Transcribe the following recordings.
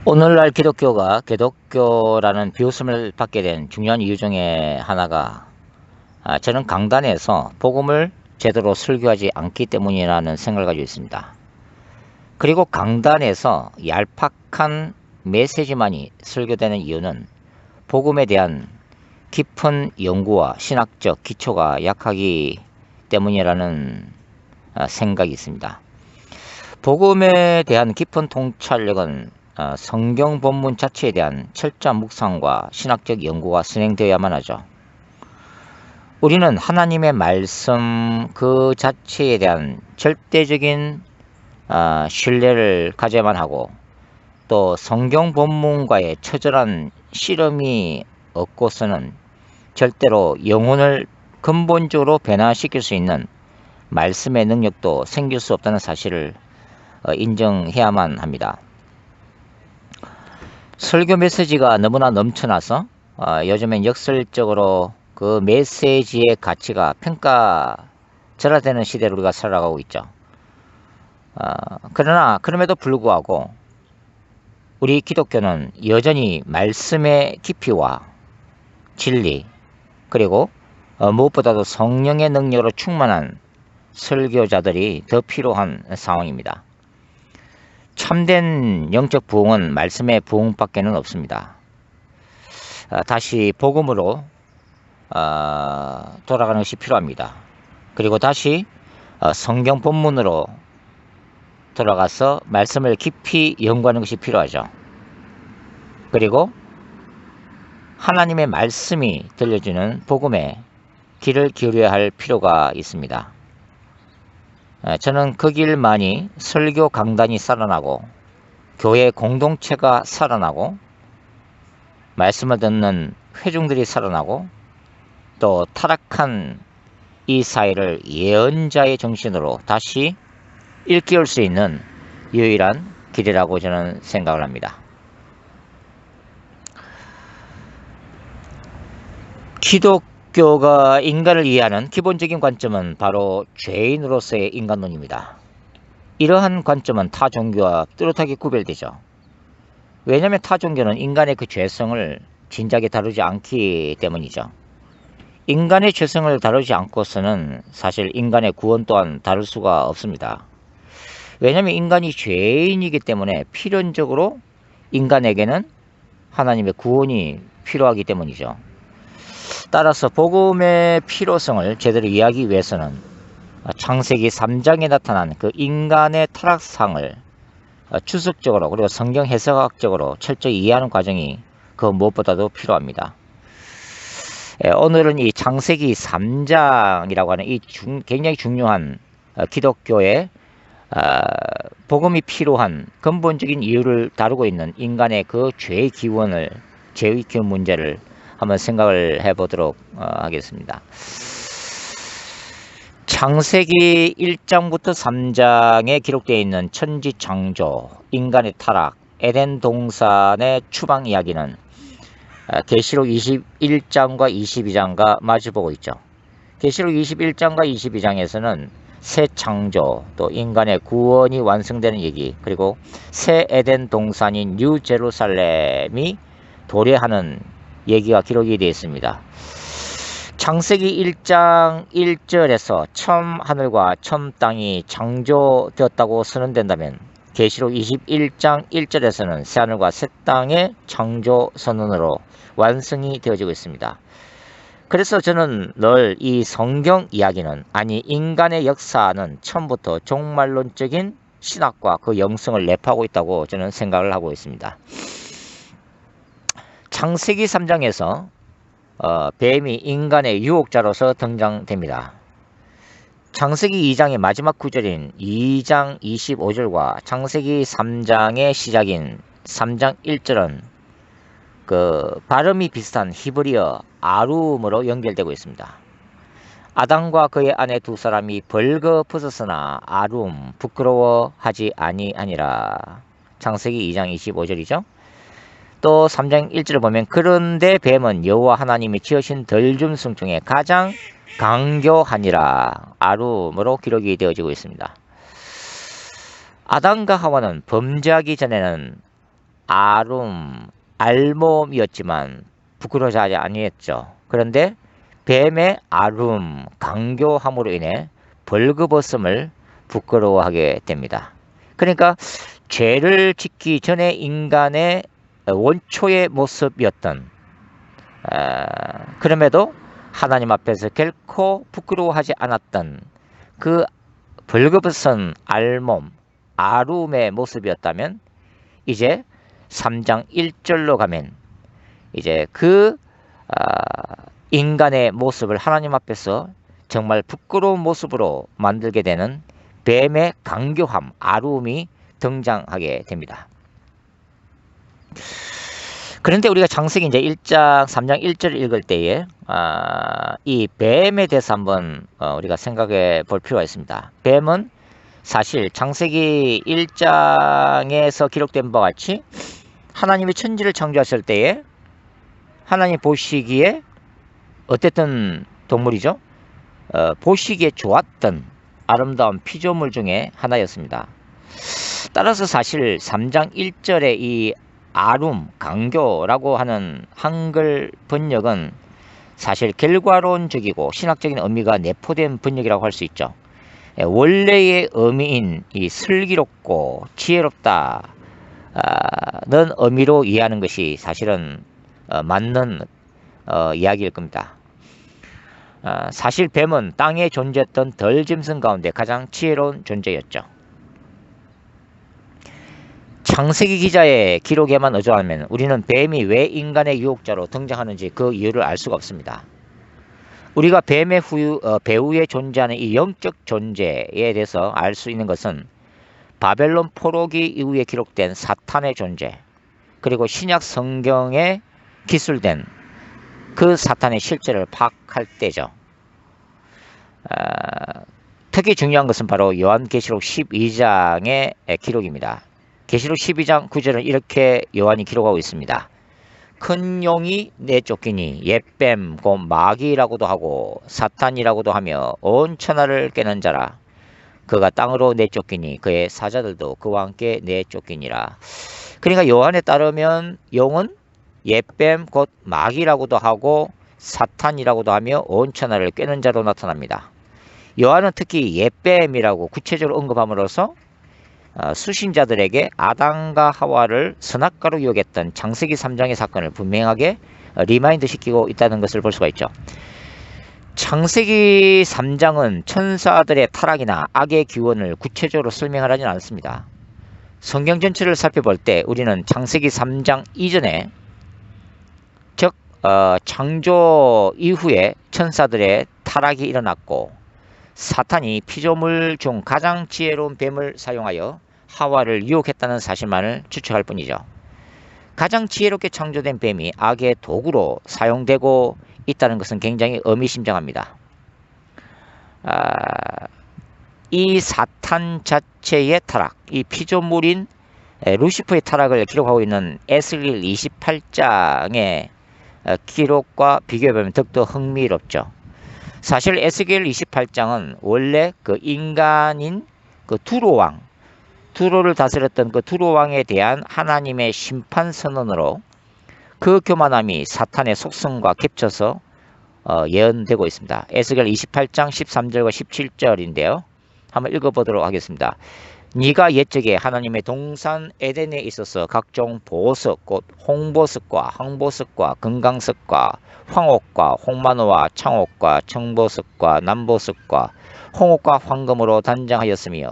오늘날 기독교가 개독교라는 비웃음을 받게 된 중요한 이유 중에 하나가 저는 강단에서 복음을 제대로 설교하지 않기 때문이라는 생각을 가지고 있습니다. 그리고 강단에서 얄팍한 메시지만이 설교되는 이유는 복음에 대한 깊은 연구와 신학적 기초가 약하기 때문이라는 생각이 있습니다. 복음에 대한 깊은 통찰력은 성경 본문 자체에 대한 철저한 묵상과 신학적 연구가 진행되어야만 하죠. 우리는 하나님의 말씀 그 자체에 대한 절대적인 신뢰를 가져야만 하고, 또 성경 본문과의 처절한 씨름이 없고서는 절대로 영혼을 근본적으로 변화시킬 수 있는 말씀의 능력도 생길 수 없다는 사실을 인정해야만 합니다. 설교 메시지가 너무나 넘쳐나서 요즘엔 역설적으로 그 메시지의 가치가 평가절하되는 시대로 우리가 살아가고 있죠. 그러나 그럼에도 불구하고 우리 기독교는 여전히 말씀의 깊이와 진리, 그리고 무엇보다도 성령의 능력으로 충만한 설교자들이 더 필요한 상황입니다. 참된 영적 부흥은 말씀의 부흥밖에는 없습니다. 다시 복음으로 돌아가는 것이 필요합니다. 그리고 다시 성경 본문으로 돌아가서 말씀을 깊이 연구하는 것이 필요하죠. 그리고 하나님의 말씀이 들려주는 복음에 귀를 기울여야 할 필요가 있습니다. 저는 그 길만이 설교 강단이 살아나고 교회 공동체가 살아나고 말씀을 듣는 회중들이 살아나고 또 타락한 이 사회를 예언자의 정신으로 다시 일깨울 수 있는 유일한 길이라고 저는 생각을 합니다. 기독교가 인간을 이해하는 기본적인 관점은 바로 죄인으로서의 인간론입니다. 이러한 관점은 타 종교와 뚜렷하게 구별되죠. 왜냐하면 타 종교는 인간의 그 죄성을 진작에 다루지 않기 때문이죠. 인간의 죄성을 다루지 않고서는 사실 인간의 구원 또한 다룰 수가 없습니다. 왜냐하면 인간이 죄인이기 때문에 필연적으로 인간에게는 하나님의 구원이 필요하기 때문이죠. 따라서 복음의 필요성을 제대로 이해하기 위해서는 창세기 3장에 나타난 그 인간의 타락상을 추측적으로 그리고 성경 해석학적으로 철저히 이해하는 과정이 그 무엇보다도 필요합니다. 오늘은 이 창세기 3장이라고 하는 이 굉장히 중요한 기독교의 복음이 필요한 근본적인 이유를 다루고 있는 인간의 그 죄의 기원을, 죄의 기원 문제를 한번 생각을 해보도록 하겠습니다. 창세기 1장부터 3장에 기록되어 있는 천지창조, 인간의 타락, 에덴 동산의 추방 이야기는 계시록 21장과 22장과 마주보고 있죠. 계시록 21장과 22장에서는 새 창조, 또 인간의 구원이 완성되는 얘기, 그리고 새 에덴 동산인 뉴 제루살렘이 도래하는 얘기가 기록이 되어 있습니다. 창세기 1장 1절에서 처음 하늘과 처음 땅이 창조되었다고 선언된다면 계시록 21장 1절에서는 새 하늘과 새 땅의 창조 선언으로 완성이 되어지고 있습니다. 그래서 저는 늘 이 성경 이야기는, 아니 인간의 역사는 처음부터 종말론적인 신학과 그 영성을 내포하고 있다고 저는 생각을 하고 있습니다. 창세기 3장에서 뱀이 인간의 유혹자로서 등장됩니다. 창세기 2장의 마지막 구절인 2장 25절과 창세기 3장의 시작인 3장 1절은 그 발음이 비슷한 히브리어 아룸으로 연결되고 있습니다. 아담과 그의 아내 두 사람이 벌거벗었으나 아룸 부끄러워하지 아니하니라. 창세기 2장 25절이죠. 또 3장 1절을 보면 그런데 뱀은 여호와 하나님이 지으신 덜짐승 중에 가장 강교하니라. 아룸으로 기록이 되어지고 있습니다. 아담과 하와는 범죄하기 전에는 아름, 알몸이었지만 부끄러워하지 아니했죠. 그런데 뱀의 아름, 강교함으로 인해 벌거벗음을 부끄러워하게 됩니다. 그러니까 죄를 짓기 전에 인간의 원초의 모습이었던, 그럼에도 하나님 앞에서 결코 부끄러워하지 않았던 그 벌거벗은 알몸, 아름의 모습이었다면, 이제 3장 1절로 가면 이제 그 인간의 모습을 하나님 앞에서 정말 부끄러운 모습으로 만들게 되는 뱀의 강교함, 아름이 등장하게 됩니다. 그런데 우리가 창세기 이제 1장 3장 1절을 읽을 때에 이 뱀에 대해서 한번 우리가 생각해 볼 필요가 있습니다. 뱀은 사실 창세기 1장에서 기록된 바와 같이 하나님이 천지를 창조하실 때에 하나님 보시기에 어땠던 동물이죠? 보시기에 좋았던 아름다운 피조물 중에 하나였습니다. 따라서 사실 3장 1절의 이 아름, 강교라고 하는 한글 번역은 사실 결과론적이고 신학적인 의미가 내포된 번역이라고 할 수 있죠. 원래의 의미인 이 슬기롭고 지혜롭다는 의미로 이해하는 것이 사실은 맞는 이야기일 겁니다. 사실 뱀은 땅에 존재했던 덜짐승 가운데 가장 지혜로운 존재였죠. 창세기 기자의 기록에만 의존하면 우리는 뱀이 왜 인간의 유혹자로 등장하는지 그 이유를 알 수가 없습니다. 우리가 뱀의 배후에 존재하는 이 영적 존재에 대해서 알 수 있는 것은 바벨론 포로기 이후에 기록된 사탄의 존재, 그리고 신약 성경에 기술된 그 사탄의 실체를 파악할 때죠. 특히 중요한 것은 바로 요한계시록 12장의 기록입니다. 계시록 12장 9절은 이렇게 요한이 기록하고 있습니다. 큰 용이 내쫓기니 옛뱀 곧 마귀라고도 하고 사탄이라고도 하며 온 천하를 깨는 자라. 그가 땅으로 내쫓기니 그의 사자들도 그와 함께 내쫓기니라. 그러니까 요한에 따르면 용은 옛뱀 곧 마귀라고도 하고 사탄이라고도 하며 온 천하를 꿰는 자로 나타납니다. 요한은 특히 옛뱀이라고 구체적으로 언급함으로써 수신자들에게 아담과 하와를 선악과로 유혹했던 창세기 3장의 사건을 분명하게 리마인드 시키고 있다는 것을 볼 수가 있죠. 창세기 3장은 천사들의 타락이나 악의 기원을 구체적으로 설명하지는 않습니다. 성경 전체를 살펴볼 때 우리는 창세기 3장 이전에, 즉 창조 이후에 천사들의 타락이 일어났고 사탄이 피조물 중 가장 지혜로운 뱀을 사용하여 하와를 유혹했다는 사실만을 추측할 뿐이죠. 가장 지혜롭게 창조된 뱀이 악의 도구로 사용되고 있다는 것은 굉장히 의미심장합니다. 이 사탄 자체의 타락, 이 피조물인 루시퍼의 타락을 기록하고 있는 에스겔 28장의 기록과 비교해보면 더욱더 흥미롭죠. 사실 에스겔 28장은 원래 그 인간인 그 두로를 다스렸던 그 두로왕에 대한 하나님의 심판 선언으로 그 교만함이 사탄의 속성과 겹쳐서 예언되고 있습니다. 에스겔 28장 13절과 17절인데요. 한번 읽어보도록 하겠습니다. 네가 옛적에 하나님의 동산 에덴에 있어서 각종 보석 곧 홍보석과 황보석과 금강석과 황옥과 홍만호와 창옥과 청보석과 남보석과 홍옥과 황금으로 단장하였으며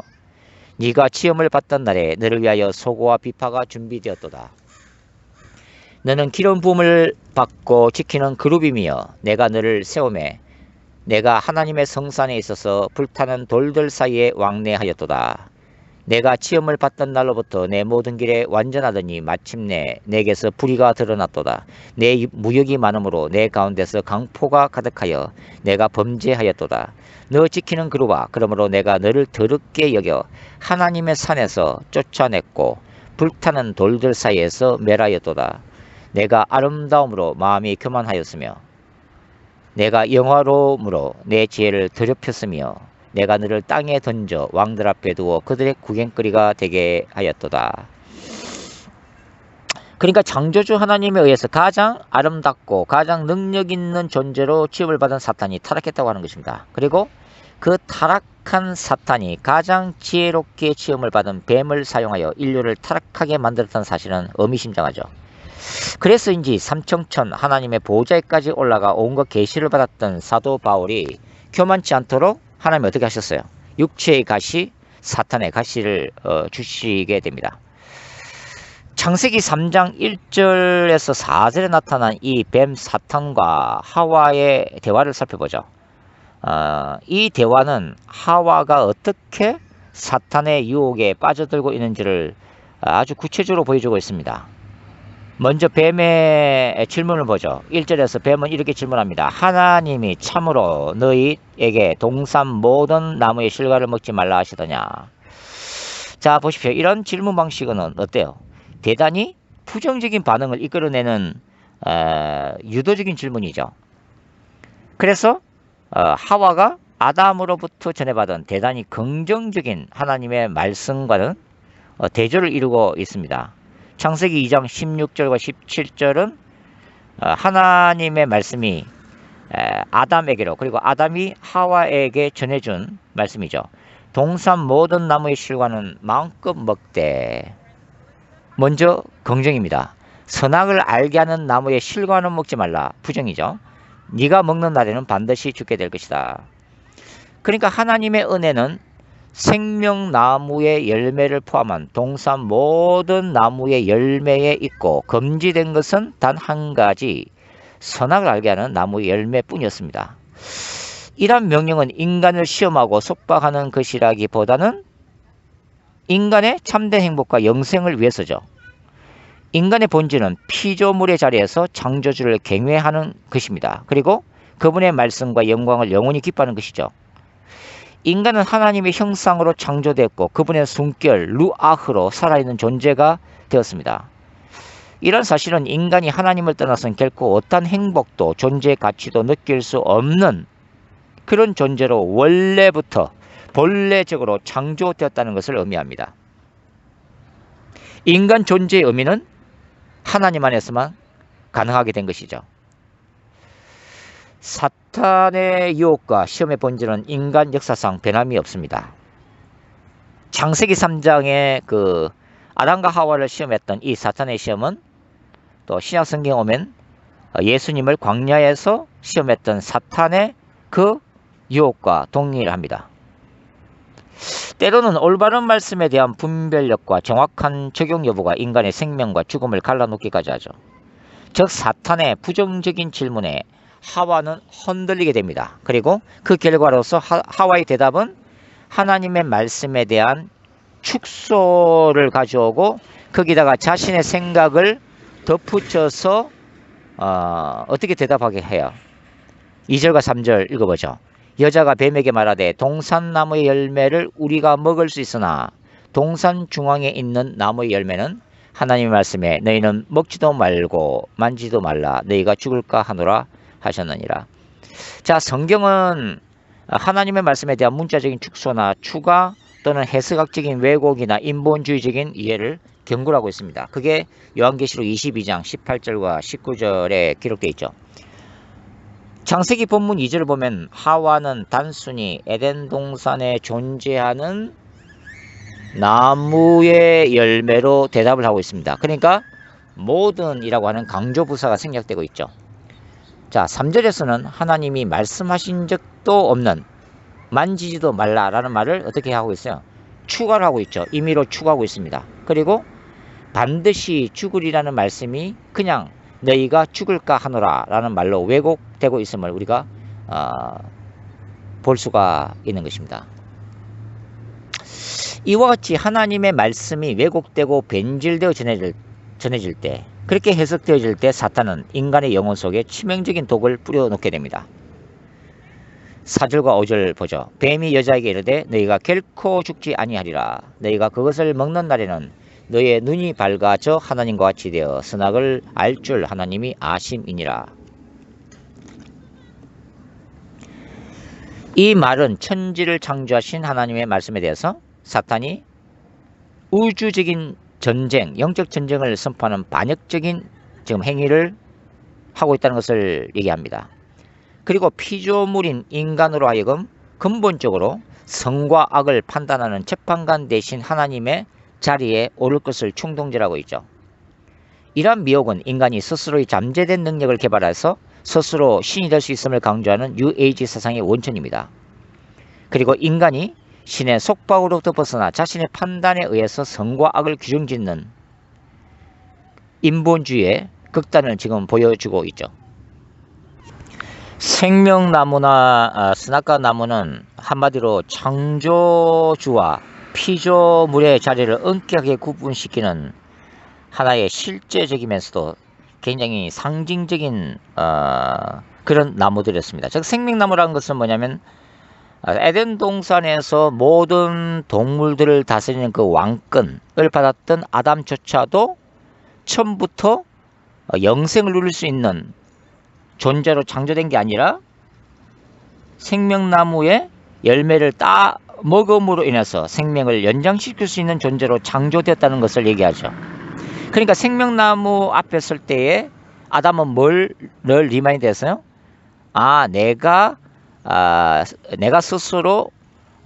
네가 시험을 받던 날에 너를 위하여 소고와 비파가 준비되었도다. 너는 기름 부음을 받고 지키는 그룹이며 내가 너를 세우매 내가 하나님의 성산에 있어서 불타는 돌들 사이에 왕래하였도다. 내가 시험을 받던 날로부터 내 모든 길에 완전하더니 마침내 내게서 불의가 드러났도다. 내 무역이 많으므로 내 가운데서 강포가 가득하여 내가 범죄하였도다. 너 지키는 그루바 그러므로 내가 너를 더럽게 여겨 하나님의 산에서 쫓아냈고 불타는 돌들 사이에서 멸하였도다. 내가 아름다움으로 마음이 교만하였으며 내가 영화로움으로 내 지혜를 더럽혔으며 내가 너를 땅에 던져 왕들 앞에 두어 그들의 구경거리가 되게 하였도다. 그러니까 창조주 하나님에 의해서 가장 아름답고 가장 능력 있는 존재로 취급을 받은 사탄이 타락했다고 하는 것입니다. 그리고 그 타락한 사탄이 가장 지혜롭게 취급을 받은 뱀을 사용하여 인류를 타락하게 만들었다는 사실은 의미심장하죠. 그래서인지 삼청천 하나님의 보좌에까지 올라가 온갖 계시를 받았던 사도 바울이 교만치 않도록 하나님이 어떻게 하셨어요? 육체의 가시, 사탄의 가시를 주시게 됩니다. 창세기 3장 1절에서 4절에 나타난 이 뱀 사탄과 하와의 대화를 살펴보죠. 이 대화는 하와가 어떻게 사탄의 유혹에 빠져들고 있는지를 아주 구체적으로 보여주고 있습니다. 먼저 뱀의 질문을 보죠. 1절에서 뱀은 이렇게 질문합니다. 하나님이 참으로 너희에게 동산 모든 나무의 실과를 먹지 말라 하시더냐. 자, 보십시오. 이런 질문 방식은 어때요? 대단히 부정적인 반응을 이끌어내는 유도적인 질문이죠. 그래서 하와가 아담으로부터 전해받은 대단히 긍정적인 하나님의 말씀과는 대조를 이루고 있습니다. 창세기 2장 16절과 17절은 하나님의 말씀이 아담에게로 그리고 아담이 하와에게 전해준 말씀이죠. 동산 모든 나무의 실과는 마음껏 먹되. 먼저 긍정입니다. 선악을 알게 하는 나무의 실과는 먹지 말라. 부정이죠. 네가 먹는 날에는 반드시 죽게 될 것이다. 그러니까 하나님의 은혜는 생명나무의 열매를 포함한 동산 모든 나무의 열매에 있고 금지된 것은 단 한 가지 선악을 알게 하는 나무의 열매뿐이었습니다. 이런 명령은 인간을 시험하고 속박하는 것이라기보다는 인간의 참된 행복과 영생을 위해서죠. 인간의 본질은 피조물의 자리에서 창조주를 경외하는 것입니다. 그리고 그분의 말씀과 영광을 영원히 기뻐하는 것이죠. 인간은 하나님의 형상으로 창조됐고 그분의 숨결 루아흐로 살아있는 존재가 되었습니다. 이런 사실은 인간이 하나님을 떠나서는 결코 어떤 행복도 존재의 가치도 느낄 수 없는 그런 존재로 원래부터 본래적으로 창조되었다는 것을 의미합니다. 인간 존재의 의미는 하나님 안에서만 가능하게 된 것이죠. 사탄의 유혹과 시험의 본질은 인간 역사상 변함이 없습니다. 창세기 3장에 그 아담과 하와를 시험했던 이 사탄의 시험은 또 신약 성경에 오면 예수님을 광야에서 시험했던 사탄의 그 유혹과 동일합니다. 때로는 올바른 말씀에 대한 분별력과 정확한 적용 여부가 인간의 생명과 죽음을 갈라놓기까지 하죠. 즉 사탄의 부정적인 질문에 하와는 흔들리게 됩니다. 그리고 그 결과로서 하와의 대답은 하나님의 말씀에 대한 축소를 가져오고 거기다가 자신의 생각을 덧붙여서 어떻게 대답하게 해요? 2절과 3절 읽어보죠. 여자가 뱀에게 말하되 동산나무의 열매를 우리가 먹을 수 있으나 동산 중앙에 있는 나무의 열매는 하나님의 말씀에 너희는 먹지도 말고 만지도 말라 너희가 죽을까 하노라 하셨느니라. 자, 성경은 하나님의 말씀에 대한 문자적인 축소나 추가 또는 해석학적인 왜곡이나 인본주의적인 이해를 경고하고 있습니다. 그게 요한계시록 22장 18절과 19절에 기록되어 있죠. 창세기 본문 2절을 보면 하와는 단순히 에덴 동산에 존재하는 나무의 열매로 대답을 하고 있습니다. 그러니까 모든이라고 하는 강조부사가 생략되고 있죠. 자, 3절에서는 하나님이 말씀하신 적도 없는 만지지도 말라라는 말을 어떻게 하고 있어요? 추가를 하고 있죠. 임의로 추가하고 있습니다. 그리고 반드시 죽으리라는 말씀이 그냥 너희가 죽을까 하노라 라는 말로 왜곡되고 있음을 우리가 볼 수가 있는 것입니다. 이와 같이 하나님의 말씀이 왜곡되고 변질되어 전해질 때, 그렇게 해석되어질 때 사탄은 인간의 영혼 속에 치명적인 독을 뿌려놓게 됩니다. 4절과 5절 보죠. 뱀이 여자에게 이르되 너희가 결코 죽지 아니하리라. 너희가 그것을 먹는 날에는 너희의 눈이 밝아져 하나님과 같이 되어 선악을 알 줄 하나님이 아심이니라. 이 말은 천지를 창조하신 하나님의 말씀에 대해서 사탄이 우주적인 전쟁, 영적 전쟁을 선포하는 반역적인 지금 행위를 하고 있다는 것을 얘기합니다. 그리고 피조물인 인간으로 하여금 근본적으로 선과 악을 판단하는 재판관 대신 하나님의 자리에 오를 것을 충동질하고 있죠. 이러한 미혹은 인간이 스스로의 잠재된 능력을 개발해서 스스로 신이 될 수 있음을 강조하는 뉴에이지 사상의 원천입니다. 그리고 인간이 신의 속박으로부터 벗어나 자신의 판단에 의해서 선과 악을 규정짓는 인본주의의 극단을 지금 보여주고 있죠. 생명나무나 스나카 나무는 한마디로 창조주와 피조물의 자리를 엄격하게 구분시키는 하나의 실제적이면서도 굉장히 상징적인 그런 나무들이었습니다. 즉 생명나무라는 것은 뭐냐면 에덴 동산에서 모든 동물들을 다스리는 그 왕권을 받았던 아담조차도 처음부터 영생을 누릴 수 있는 존재로 창조된 게 아니라 생명나무의 열매를 따 먹음으로 인해서 생명을 연장시킬 수 있는 존재로 창조되었다는 것을 얘기하죠. 그러니까 생명나무 앞에 설 때에 아담은 뭘 리마인드 했어요? 내가 스스로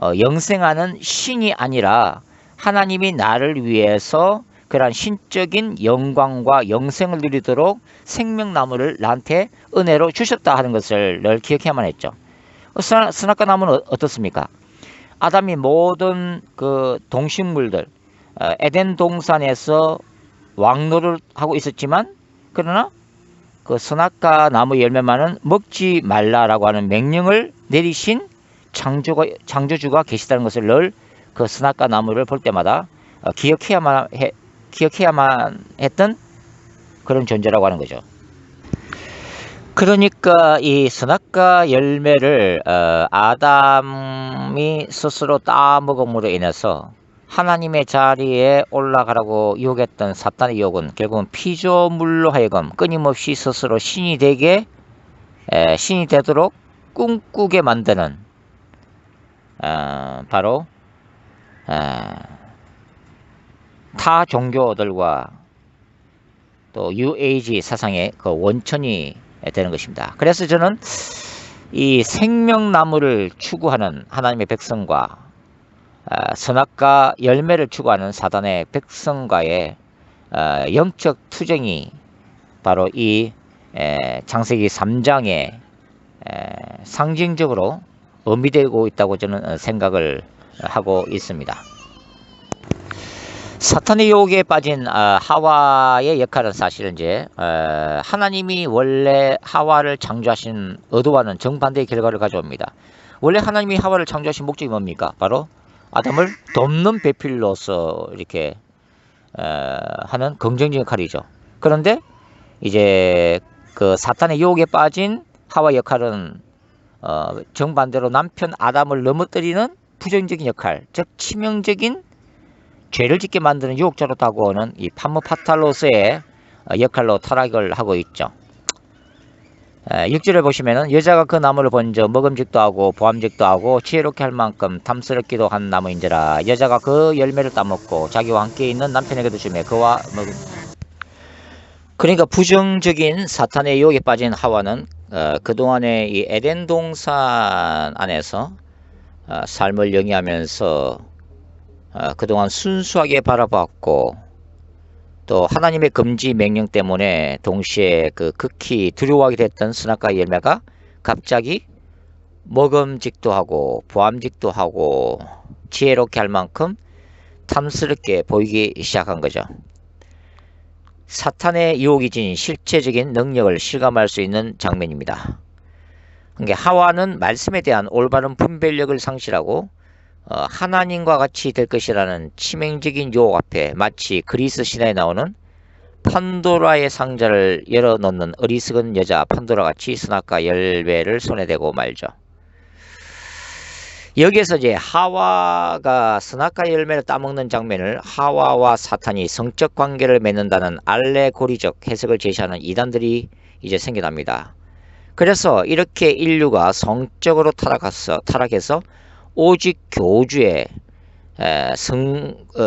영생하는 신이 아니라 하나님이 나를 위해서 그러한 신적인 영광과 영생을 누리도록 생명나무를 나한테 은혜로 주셨다 하는 것을 늘 기억해야만 했죠. 스나카 나무는 어떻습니까? 아담이 모든 그 동식물들 에덴 동산에서 왕노를 하고 있었지만 그러나 그 스나카 나무 열매만은 먹지 말라라고 하는 명령을 내리신 창조주가 계시다는 것을 늘 그 스나카 나무를 볼 때마다 기억해야만 했던 그런 존재라고 하는 거죠. 그러니까 이 스나카 열매를 아담이 스스로 따먹음으로 인해서 하나님의 자리에 올라가라고 유혹했던 사탄의 유혹은 결국은 피조물로 하여금 끊임없이 스스로 신이 되도록 꿈꾸게 만드는 바로 타 종교들과 또 뉴에이지 사상의 그 원천이 되는 것입니다. 그래서 저는 이 생명나무를 추구하는 하나님의 백성과 선악과 열매를 추구하는 사단의 백성과의 영적 투쟁이 바로 이 창세기 3장에 상징적으로 의미되고 있다고 저는 생각을 하고 있습니다. 사탄의 유혹에 빠진 하와의 역할은 사실은 이제 하나님이 원래 하와를 창조하신 의도와는 정반대의 결과를 가져옵니다. 원래 하나님이 하와를 창조하신 목적이 뭡니까? 바로 아담을 돕는 배필로서 이렇게 하는 긍정적인 역할이죠. 그런데 이제 그 사탄의 유혹에 빠진 하와 역할은 정반대로 남편 아담을 넘어뜨리는 부정적인 역할, 즉 치명적인 죄를 짓게 만드는 유혹자로 다가오는 이 파무파탈로스의 역할로 타락을 하고 있죠. 6절에 보시면은 여자가 그 나무를 본저 먹음직도 하고 보암직도 하고 지혜롭게 할 만큼 탐스럽기도 한 나무인지라. 여자가 그 열매를 따먹고 자기와 함께 있는 남편에게도 주매 그와 먹음. 그러니까 부정적인 사탄의 유혹에 빠진 하와는 그동안의 이 에덴 동산 안에서 삶을 영위하면서 그동안 순수하게 바라봤고 또 하나님의 금지 명령 때문에 동시에 그 극히 두려워하게 됐던 스나카 열매가 갑자기 먹음직도 하고 보암직도 하고 지혜롭게 할 만큼 탐스럽게 보이기 시작한 거죠. 사탄의 유혹이 지닌 실제적인 능력을 실감할 수 있는 장면입니다. 그러니까 하와는 말씀에 대한 올바른 분별력을 상실하고 하나님과 같이 될 것이라는 치명적인 유혹 앞에 마치 그리스 신화에 나오는 판도라의 상자를 열어놓는 어리석은 여자 판도라같이 스나카 열매를 손에 대고 말죠. 여기에서 이제 하와가 스나카 열매를 따먹는 장면을 하와와 사탄이 성적 관계를 맺는다는 알레고리적 해석을 제시하는 이단들이 이제 생겨납니다. 그래서 이렇게 인류가 성적으로 타락해서 오직 교주의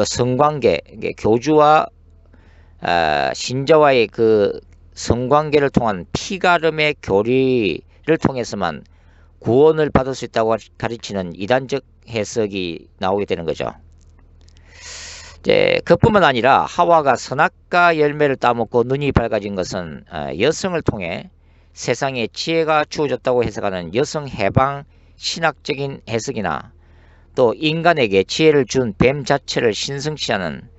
성관계, 교주와 신자와의 그 성관계를 통한 피가름의 교리를 통해서만 구원을 받을 수 있다고 가르치는 이단적 해석이 나오게 되는 거죠. 이제 그뿐만 아니라 하와가 선악과 열매를 따먹고 눈이 밝아진 것은 여성을 통해 세상에 지혜가 주어졌다고 해석하는 여성 해방 신학적인 해석이나 또 인간에게 지혜를 준 뱀 자체를 신성시하는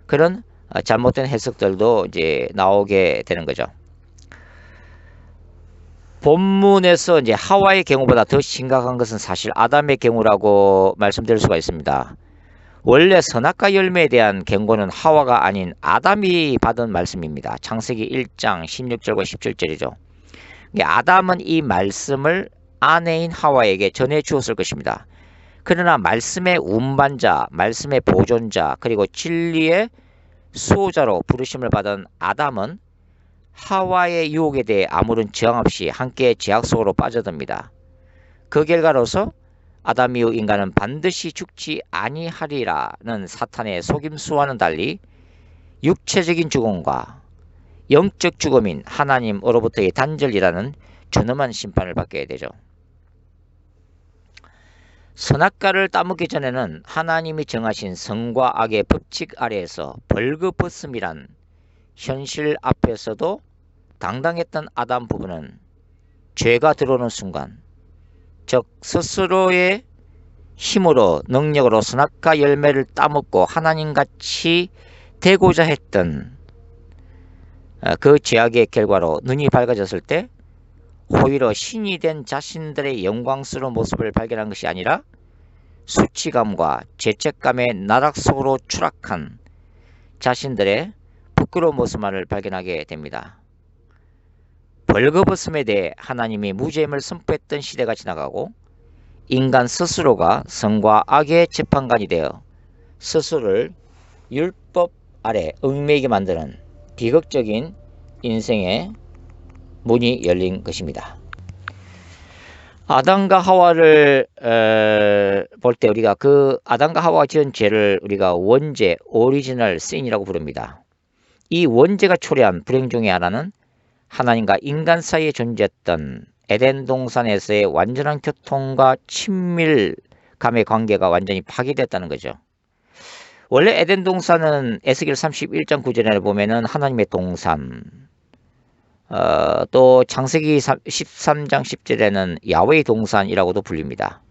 그런 잘못된 해석들도 이제 나오게 되는 거죠. 본문에서 이제 하와의 경우보다 더 심각한 것은 사실 아담의 경우라고 말씀드릴 수가 있습니다. 원래 선악과 열매에 대한 경고는 하와가 아닌 아담이 받은 말씀입니다. 창세기 1장 16절과 17절이죠. 아담은 이 말씀을 아내인 하와에게 전해 주었을 것입니다. 그러나 말씀의 운반자, 말씀의 보존자, 그리고 진리의 수호자로 부르심을 받은 아담은 하와의 유혹에 대해 아무런 저항 없이 함께 제약 속으로 빠져듭니다. 그 결과로서 아담 이후 인간은 반드시 죽지 아니하리라는 사탄의 속임수와는 달리 육체적인 죽음과 영적 죽음인 하나님으로부터의 단절이라는 준엄한 심판을 받게 되죠. 선악과를 따먹기 전에는 하나님이 정하신 선과 악의 법칙 아래에서 벌거벗음이란 현실 앞에서도 당당했던 아담 부부는 죄가 들어오는 순간, 즉 스스로의 힘으로 능력으로 선악과 열매를 따먹고 하나님같이 되고자 했던 그 죄악의 결과로 눈이 밝아졌을 때 오히려 신이 된 자신들의 영광스러운 모습을 발견한 것이 아니라 수치감과 죄책감의 나락 속으로 추락한 자신들의 부끄러운 모습만을 발견하게 됩니다. 벌거벗음에 대해 하나님이 무죄임을 선포했던 시대가 지나가고 인간 스스로가 선과 악의 재판관이 되어 스스로를 율법 아래 얽매이게 만드는 비극적인 인생의 문이 열린 것입니다. 아담과 하와를 볼 때 우리가 그 아담과 하와가 지은 죄를 우리가 원죄, 오리지널 신이라고 부릅니다. 이 원죄가 초래한 불행 중의 하나는 하나님과 인간 사이에 존재했던 에덴 동산에서의 완전한 교통과 친밀감의 관계가 완전히 파괴됐다는 거죠. 원래 에덴 동산은 에스겔 31장 9절에 보면은 하나님의 동산, 또 창세기 13장 10절에는 야훼의 동산이라고도 불립니다.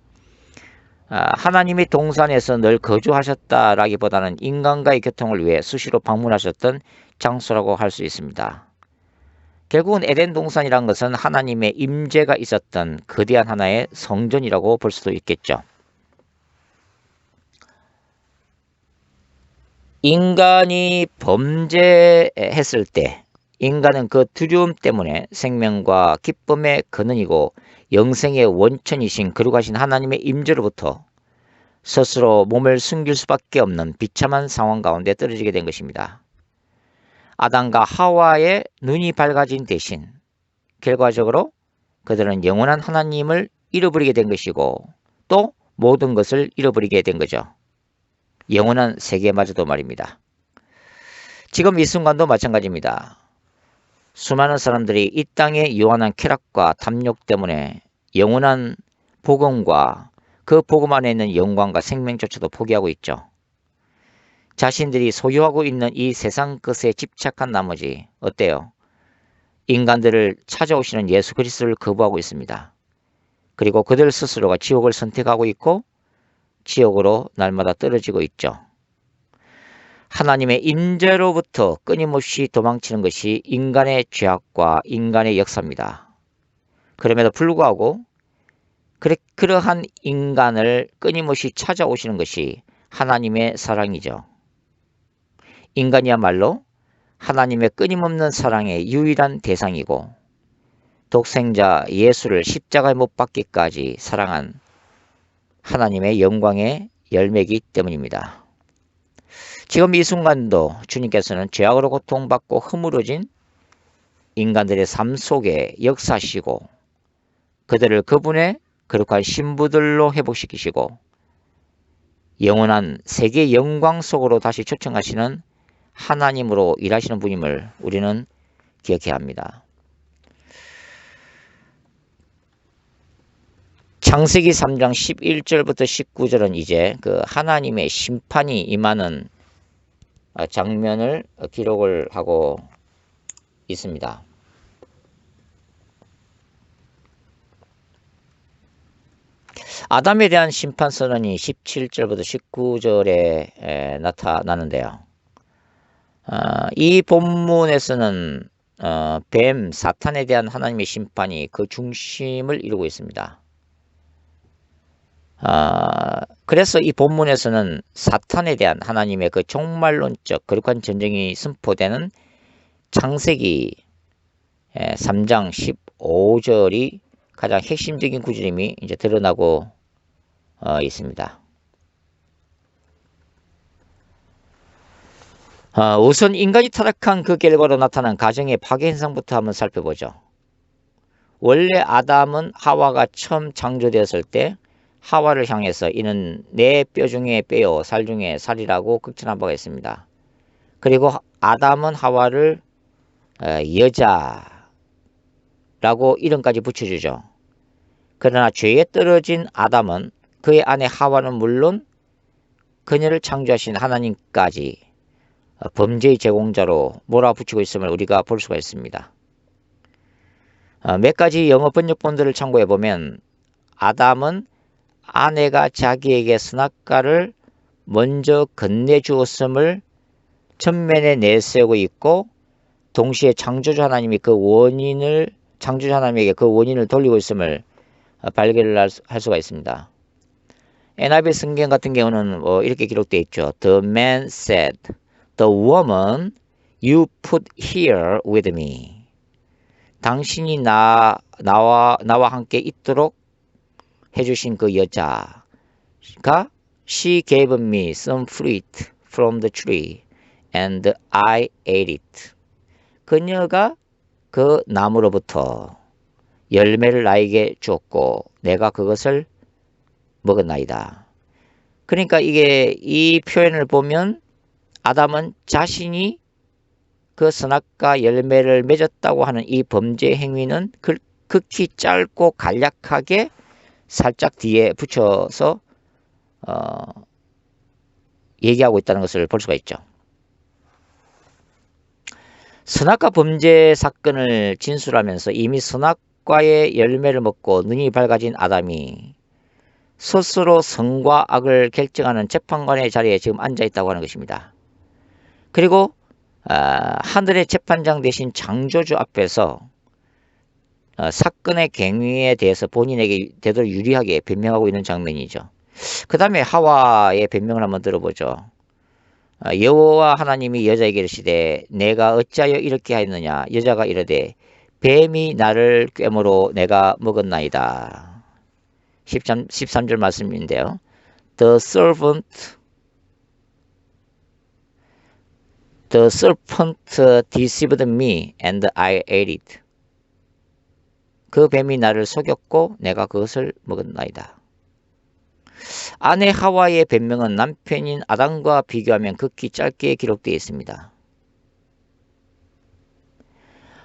하나님의 동산에서 늘 거주하셨다라기보다는 인간과의 교통을 위해 수시로 방문하셨던 장소라고 할 수 있습니다. 결국은 에덴 동산이란 것은 하나님의 임재가 있었던 거대한 하나의 성전이라고 볼 수도 있겠죠. 인간이 범죄했을 때 인간은 그 두려움 때문에 생명과 기쁨의 근원이고 영생의 원천이신 거룩하신 하나님의 임재로부터 스스로 몸을 숨길 수밖에 없는 비참한 상황 가운데 떨어지게 된 것입니다. 아담과 하와의 눈이 밝아진 대신 결과적으로 그들은 영원한 하나님을 잃어버리게 된 것이고 또 모든 것을 잃어버리게 된 거죠. 영원한 세계마저도 말입니다. 지금 이 순간도 마찬가지입니다. 수많은 사람들이 이 땅의 유한한 쾌락과 탐욕 때문에 영원한 복음과 그 복음 안에 있는 영광과 생명조차도 포기하고 있죠. 자신들이 소유하고 있는 이 세상 것에 집착한 나머지 어때요? 인간들을 찾아오시는 예수 그리스도를 거부하고 있습니다. 그리고 그들 스스로가 지옥을 선택하고 있고 지옥으로 날마다 떨어지고 있죠. 하나님의 임재로부터 끊임없이 도망치는 것이 인간의 죄악과 인간의 역사입니다. 그럼에도 불구하고 그러한 인간을 끊임없이 찾아오시는 것이 하나님의 사랑이죠. 인간이야말로 하나님의 끊임없는 사랑의 유일한 대상이고 독생자 예수를 십자가에 못 박기까지 사랑한 하나님의 영광의 열매이기 때문입니다. 지금 이 순간도 주님께서는 죄악으로 고통받고 허물어진 인간들의 삶 속에 역사하시고 그들을 그분의 거룩한 신부들로 회복시키시고 영원한 세계 영광 속으로 다시 초청하시는 하나님으로 일하시는 분임을 우리는 기억해야 합니다. 창세기 3장 11절부터 19절은 이제 그 하나님의 심판이 임하는 장면을 기록을 하고 있습니다. 아담에 대한 심판 선언이 17절부터 19절에 나타나는데요. 이 본문에서는 뱀, 사탄에 대한 하나님의 심판이 그 중심을 이루고 있습니다. 그래서 이 본문에서는 사탄에 대한 하나님의 그 종말론적 거룩한 전쟁이 선포되는 창세기 3장 15절이 가장 핵심적인 구절임이 이제 드러나고 있습니다. 우선 인간이 타락한 그 결과로 나타난 가정의 파괴 현상부터 한번 살펴보죠. 원래 아담은 하와가 처음 창조되었을 때 하와를 향해서 이는 내 뼈 중에 뼈요 살 중에 살이라고 극찬한 바가 있습니다. 그리고 아담은 하와를 여자라고 이름까지 붙여주죠. 그러나 죄에 떨어진 아담은 그의 아내 하와는 물론 그녀를 창조하신 하나님까지 범죄의 제공자로 몰아붙이고 있음을 우리가 볼 수가 있습니다. 몇 가지 영어 번역본들을 참고해보면 아담은 아내가 자기에게 선악과를 먼저 건네주었음을 전면에 내세우고 있고 동시에 창조주 하나님이 창조주 하나님에게 그 원인을 돌리고 있음을 발견을 할 수가 있습니다. NIV 성경 같은 경우는 이렇게 기록되어 있죠. The man said, The woman you put here with me. 당신이 나와 함께 있도록 해주신 그 여자가 She gave me some fruit from the tree and I ate it. 그녀가 그 나무로부터 열매를 나에게 주었고 내가 그것을 먹었나이다. 그러니까 이 표현을 보면 아담은 자신이 그 선악과 열매를 맺었다고 하는 이 범죄 행위는 극히 짧고 간략하게 살짝 뒤에 붙여서 얘기하고 있다는 것을 볼 수가 있죠. 선악과 범죄 사건을 진술하면서 이미 선악과의 열매를 먹고 눈이 밝아진 아담이 스스로 선과 악을 결정하는 재판관의 자리에 지금 앉아 있다고 하는 것입니다. 그리고 하늘의 재판장 대신 창조주 앞에서 사건의 경위에 대해서 본인에게 되도록 유리하게 변명하고 있는 장면이죠. 그 다음에 하와의 변명을 한번 들어보죠. 여호와 하나님이 여자에게 이르시되 내가 어찌하여 이렇게 하였느냐. 여자가 이르되 뱀이 나를 꿰므로 내가 먹었나이다. 13절 말씀인데요. The serpent deceived me and I ate it. 그 뱀이 나를 속였고 내가 그것을 먹었나이다. 아내 하와의 변명은 남편인 아담과 비교하면 극히 짧게 기록되어 있습니다.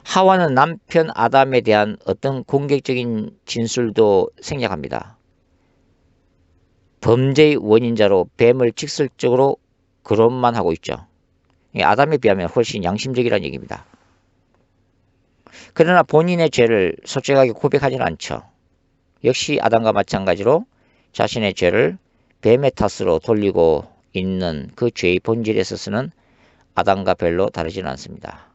하와는 남편 아담에 대한 어떤 공격적인 진술도 생략합니다. 범죄의 원인자로 뱀을 직설적으로 거론만 하고 있죠. 아담에 비하면 훨씬 양심적이라는 얘기입니다. 그러나 본인의 죄를 솔직하게 고백하지는 않죠. 역시 아담과 마찬가지로 자신의 죄를 뱀의 탓으로 돌리고 있는 그 죄의 본질에 있어서는 아담과 별로 다르지는 않습니다.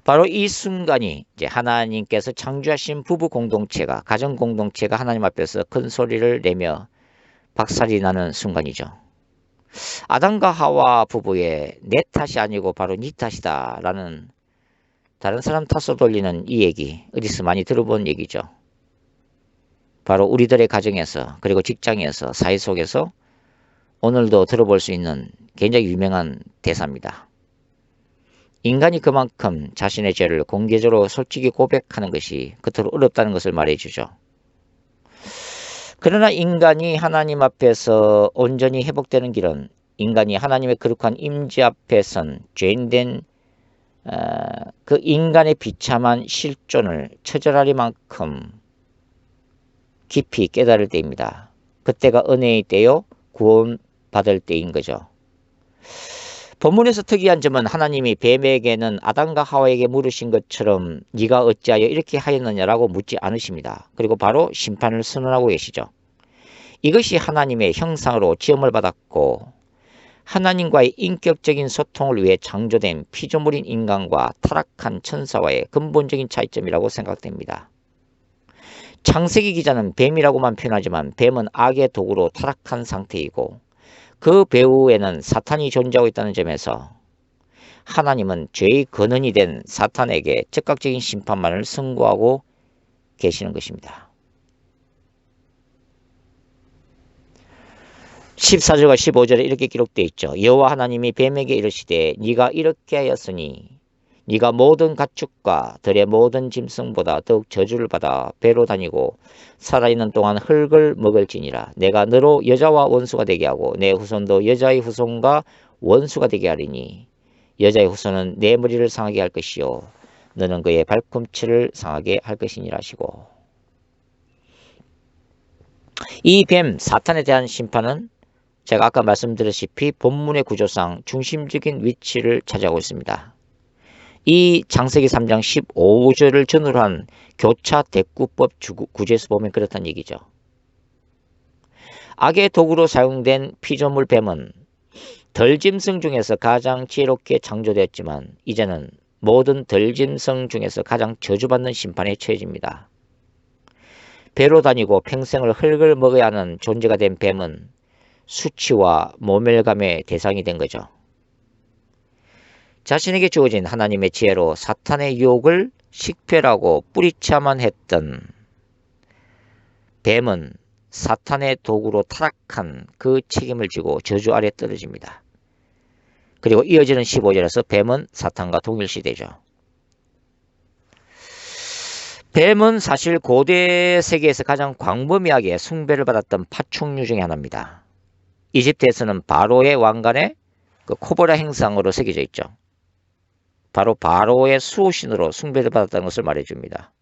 바로 이 순간이 이제 하나님께서 창조하신 부부 공동체가, 가정 공동체가 하나님 앞에서 큰 소리를 내며 박살이 나는 순간이죠. 아담과 하와 부부의 내 탓이 아니고 바로 네 탓이다 라는 다른 사람 탓으로 돌리는 이 얘기, 어디서 많이 들어본 얘기죠. 바로 우리들의 가정에서, 그리고 직장에서, 사회 속에서 오늘도 들어볼 수 있는 굉장히 유명한 대사입니다. 인간이 그만큼 자신의 죄를 공개적으로 솔직히 고백하는 것이 그토록 어렵다는 것을 말해주죠. 그러나 인간이 하나님 앞에서 온전히 회복되는 길은 인간이 하나님의 거룩한 임재 앞에 선 죄인된 그 인간의 비참한 실존을 처절하리만큼 깊이 깨달을 때입니다. 그때가 은혜의 때요 구원받을 때인 거죠. 본문에서 특이한 점은 하나님이 뱀에게는 아담과 하와에게 물으신 것처럼 네가 어찌하여 이렇게 하였느냐라고 묻지 않으십니다. 그리고 바로 심판을 선언하고 계시죠. 이것이 하나님의 형상으로 지음을 받았고 하나님과의 인격적인 소통을 위해 창조된 피조물인 인간과 타락한 천사와의 근본적인 차이점이라고 생각됩니다. 창세기 기자는 뱀이라고만 표현하지만 뱀은 악의 도구로 타락한 상태이고 그 배후에는 사탄이 존재하고 있다는 점에서 하나님은 죄의 근원이 된 사탄에게 즉각적인 심판만을 선고하고 계시는 것입니다. 14절과 15절에 이렇게 기록되어 있죠. 여호와 하나님이 뱀에게 이르시되 네가 이렇게 하였으니 네가 모든 가축과 들의 모든 짐승보다 더욱 저주를 받아 배로 다니고 살아있는 동안 흙을 먹을지니라. 내가 너로 여자와 원수가 되게 하고 내 후손도 여자의 후손과 원수가 되게 하리니 여자의 후손은 내 머리를 상하게 할 것이요 너는 그의 발꿈치를 상하게 할 것이니라 하시고, 이 뱀 사탄에 대한 심판은 제가 아까 말씀드렸다시피 본문의 구조상 중심적인 위치를 차지하고 있습니다. 이 창세기 3장 15절을 전후로 한 교차 대구법 구제에서 보면 그렇다는 얘기죠. 악의 도구로 사용된 피조물 뱀은 덜짐승 중에서 가장 지혜롭게 창조되었지만 이제는 모든 덜짐승 중에서 가장 저주받는 심판에 처해집니다. 배로 다니고 평생을 흙을 먹어야 하는 존재가 된 뱀은 수치와 모멸감의 대상이 된 거죠. 자신에게 주어진 하나님의 지혜로 사탄의 유혹을 식별하고 뿌리쳐야만 했던 뱀은 사탄의 도구로 타락한 그 책임을 지고 저주 아래 떨어집니다. 그리고 이어지는 15절에서 뱀은 사탄과 동일시되죠. 뱀은 사실 고대 세계에서 가장 광범위하게 숭배를 받았던 파충류 중에 하나입니다. 이집트에서는 바로의 왕관에 그 코브라 행상으로 새겨져 있죠. 바로 바로의 수호신으로 숭배를 받았다는 것을 말해줍니다.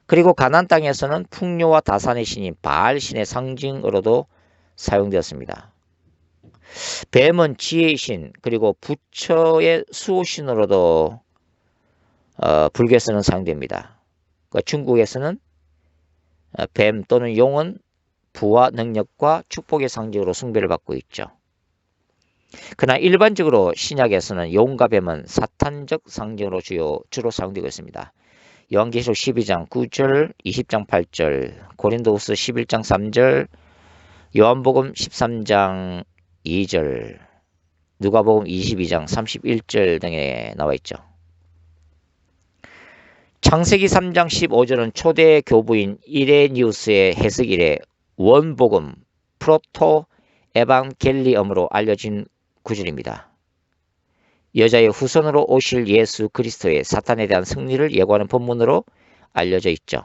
그리고 가나안 땅에서는 풍요와 다산의 신인 바알 신의 상징으로도 사용되었습니다. 뱀은 지혜의 신 그리고 부처의 수호신으로도 불교에서는 사용됩니다. 그러니까 중국에서는 뱀 또는 용은 부와 능력과 축복의 상징으로 숭배를 받고 있죠. 그러나 일반적으로 신약에서는 용과 뱀은 사탄적 상징으로 주로 사용되고 있습니다. 요한계시록 12장 9절, 20장 8절, 고린도후서 11장 3절, 요한복음 13장 2절, 누가복음 22장 31절 등에 나와 있죠. 창세기 3장 15절은 초대 교부인 이레니우스의 해석 이래 원복음 프로토 에반겔리엄으로 알려진 구절입니다. 여자의 후손으로 오실 예수 그리스도의 사탄에 대한 승리를 예고하는 본문으로 알려져 있죠.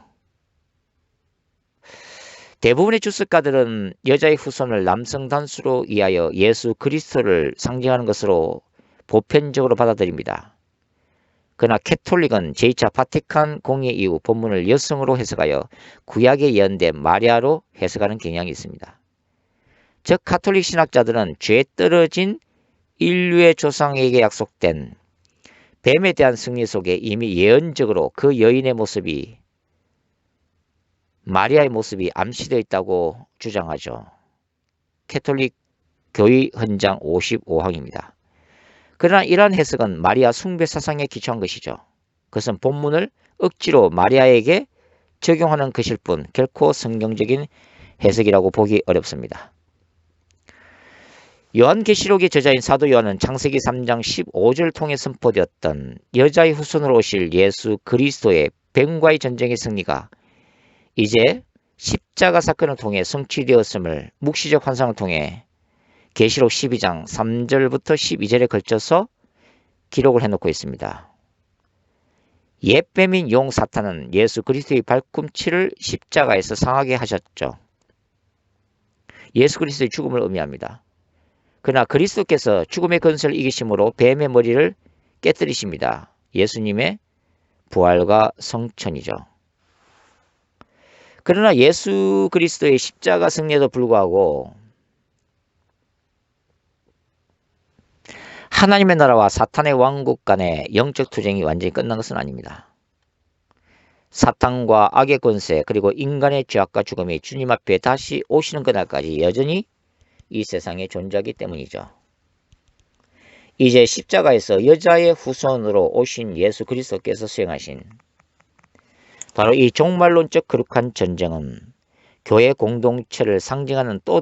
대부분의 주석가들은 여자의 후손을 남성 단수로 이하여 예수 그리스도를 상징하는 것으로 보편적으로 받아들입니다. 그러나 캐톨릭은 제2차 바티칸 공의 이후 본문을 여성으로 해석하여 구약에 예언된 마리아로 해석하는 경향이 있습니다. 즉 가톨릭 신학자들은 죄 떨어진 인류의 조상에게 약속된 뱀에 대한 승리 속에 이미 예언적으로 그 여인의 모습이 마리아의 모습이 암시되어 있다고 주장하죠. 캐톨릭 교의 헌장 55항입니다. 그러나 이러한 해석은 마리아 숭배 사상에 기초한 것이죠. 그것은 본문을 억지로 마리아에게 적용하는 것일 뿐 결코 성경적인 해석이라고 보기 어렵습니다. 요한계시록의 저자인 사도 요한은 창세기 3장 15절 통해 선포되었던 여자의 후손으로 오실 예수 그리스도의 뱀과의 전쟁의 승리가 이제 십자가 사건을 통해 성취되었음을 묵시적 환상을 통해 계시록 12장 3절부터 12절에 걸쳐서 기록을 해놓고 있습니다. 옛뱀인 용 사탄은 예수 그리스도의 발꿈치를 십자가에서 상하게 하셨죠. 예수 그리스도의 죽음을 의미합니다. 그러나 그리스도께서 죽음의 권세를 이기심으로 뱀의 머리를 깨뜨리십니다. 예수님의 부활과 성천이죠. 그러나 예수 그리스도의 십자가 승리에도 불구하고 하나님의 나라와 사탄의 왕국 간의 영적 투쟁이 완전히 끝난 것은 아닙니다. 사탄과 악의 권세 그리고 인간의 죄악과 죽음이 주님 앞에 다시 오시는 그날까지 여전히 이 세상에 존재하기 때문이죠. 이제 십자가에서 여자의 후손으로 오신 예수 그리스도께서 수행하신 바로 이 종말론적 거룩한 전쟁은 교회 공동체를 상징하는 또